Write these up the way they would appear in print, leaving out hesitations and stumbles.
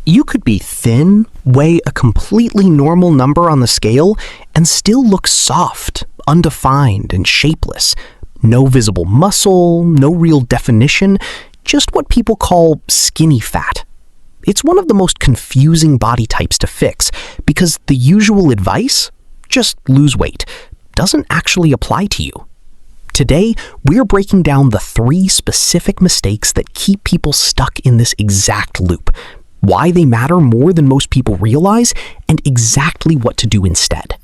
You could be thin, weigh a completely normal number on the scale, and still look soft, undefined, and shapeless. No visible muscle, no real definition, just what people call skinny fat. It's one of the most confusing body types to fix because the usual advice, just lose weight, doesn't actually apply to you. Today, we're breaking down the 3 specific mistakes that keep people stuck in this exact loop, why they matter more than most people realize, and exactly what to do instead.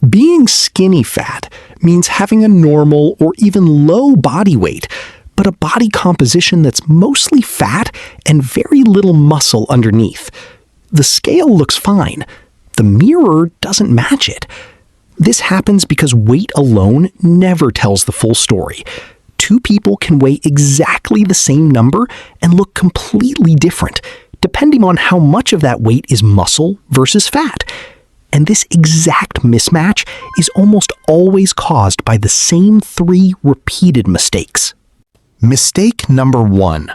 Being skinny fat means having a normal or even low body weight, but a body composition that's mostly fat and very little muscle underneath. The scale looks fine. The mirror doesn't match it. This happens because weight alone never tells the full story. 2 people can weigh exactly the same number and look completely different, depending on how much of that weight is muscle versus fat. And this exact mismatch is almost always caused by the same 3 repeated mistakes. Mistake number 1.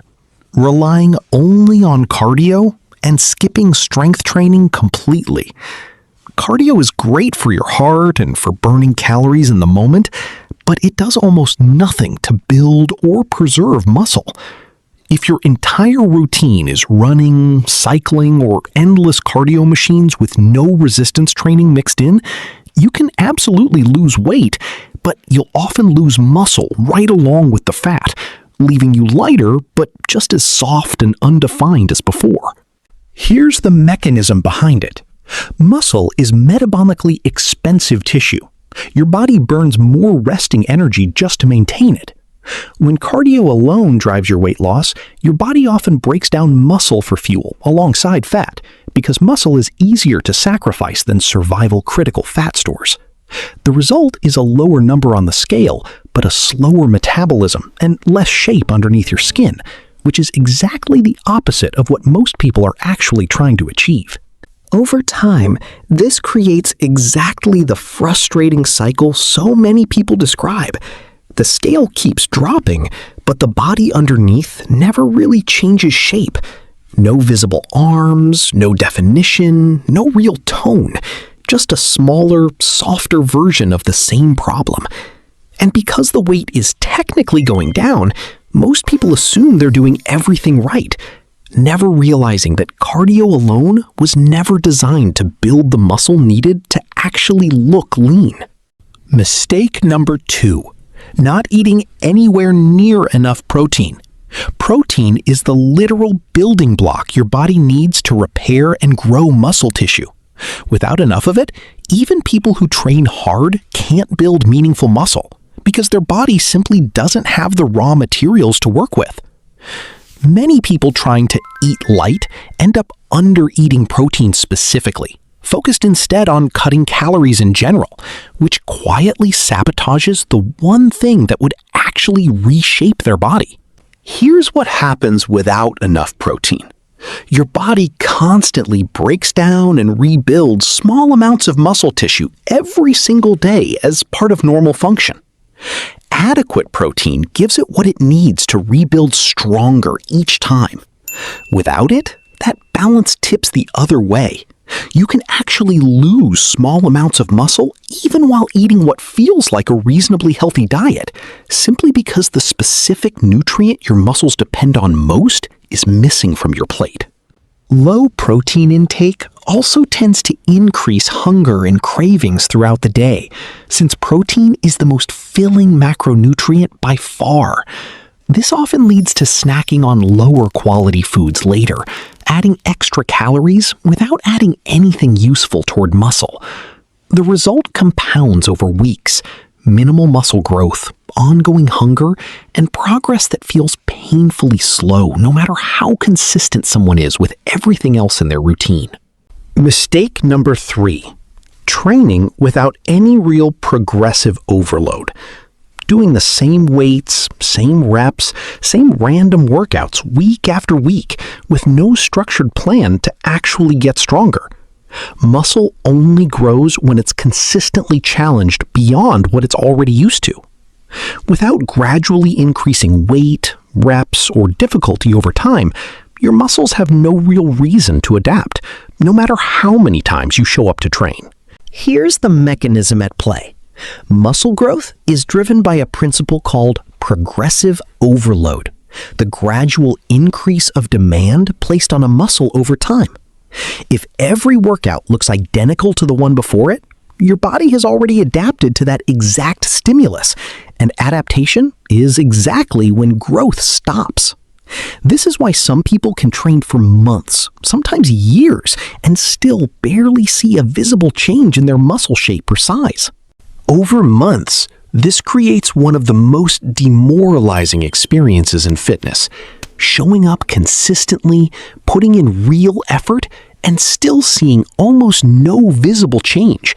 Relying only on cardio and skipping strength training completely. Cardio is great for your heart and for burning calories in the moment, but it does almost nothing to build or preserve muscle. If your entire routine is running, cycling, or endless cardio machines with no resistance training mixed in, you can absolutely lose weight, but you'll often lose muscle right along with the fat, leaving you lighter but just as soft and undefined as before. Here's the mechanism behind it. Muscle is metabolically expensive tissue. Your body burns more resting energy just to maintain it. When cardio alone drives your weight loss, your body often breaks down muscle for fuel alongside fat, because muscle is easier to sacrifice than survival-critical fat stores. The result is a lower number on the scale, but a slower metabolism and less shape underneath your skin, which is exactly the opposite of what most people are actually trying to achieve. Over time, this creates exactly the frustrating cycle so many people describe. The scale keeps dropping, but the body underneath never really changes shape. No visible arms, no definition, no real tone. Just a smaller, softer version of the same problem. And because the weight is technically going down, most people assume they're doing everything right, never realizing that cardio alone was never designed to build the muscle needed to actually look lean. Mistake number 2. Not eating anywhere near enough protein. Protein is the literal building block your body needs to repair and grow muscle tissue. Without enough of it, even people who train hard can't build meaningful muscle because their body simply doesn't have the raw materials to work with. Many people trying to eat light end up under-eating protein specifically, focused instead on cutting calories in general, which quietly sabotages the one thing that would actually reshape their body. Here's what happens without enough protein. Your body constantly breaks down and rebuilds small amounts of muscle tissue every single day as part of normal function. Adequate protein gives it what it needs to rebuild stronger each time. Without it, that balance tips the other way. You can actually lose small amounts of muscle even while eating what feels like a reasonably healthy diet, simply because the specific nutrient your muscles depend on most is missing from your plate. Low protein intake also tends to increase hunger and cravings throughout the day, since protein is the most filling macronutrient by far. This often leads to snacking on lower quality foods later, adding extra calories without adding anything useful toward muscle. The result compounds over weeks: minimal muscle growth, ongoing hunger, and progress that feels painfully slow no matter how consistent someone is with everything else in their routine. Mistake number 3. Training without any real progressive overload. Doing the same weights, same reps, same random workouts week after week with no structured plan to actually get stronger. Muscle only grows when it's consistently challenged beyond what it's already used to. Without gradually increasing weight, reps, or difficulty over time, your muscles have no real reason to adapt, no matter how many times you show up to train. Here's the mechanism at play. Muscle growth is driven by a principle called progressive overload, the gradual increase of demand placed on a muscle over time. If every workout looks identical to the one before it, your body has already adapted to that exact stimulus, and adaptation is exactly when growth stops. This is why some people can train for months, sometimes years, and still barely see a visible change in their muscle shape or size. Over months, this creates one of the most demoralizing experiences in fitness. Showing up consistently, putting in real effort, and still seeing almost no visible change.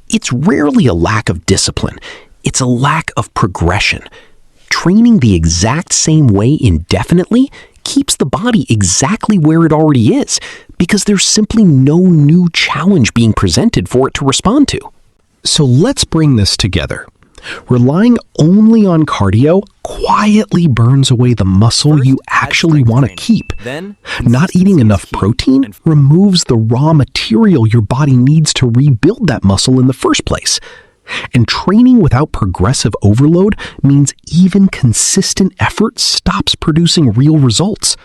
It's rarely a lack of discipline. It's a lack of progression. Training the exact same way indefinitely keeps the body exactly where it already is, because there's simply no new challenge being presented for it to respond to. So let's bring this together. Relying only on cardio quietly burns away the muscle you actually want to keep. Not eating enough protein removes the raw material your body needs to rebuild that muscle in the first place. And training without progressive overload means even consistent effort stops producing real results.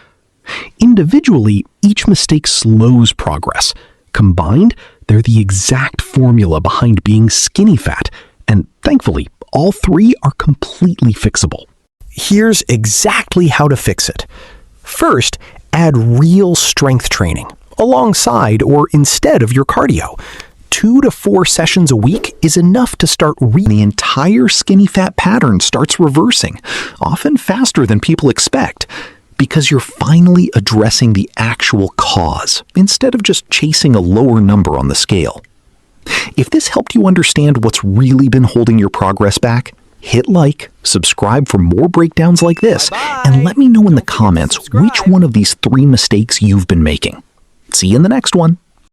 Individually, each mistake slows progress. Combined, they're the exact formula behind being skinny fat, and thankfully, all three are completely fixable. Here's exactly how to fix it. First, add real strength training, alongside or instead of your cardio. 2 to 4 sessions a week is enough to start the entire skinny fat pattern starts reversing, often faster than people expect, because you're finally addressing the actual cause, instead of just chasing a lower number on the scale. If this helped you understand what's really been holding your progress back, hit like, subscribe for more breakdowns like this, and let me know in the comments which one of these 3 mistakes you've been making. See you in the next one.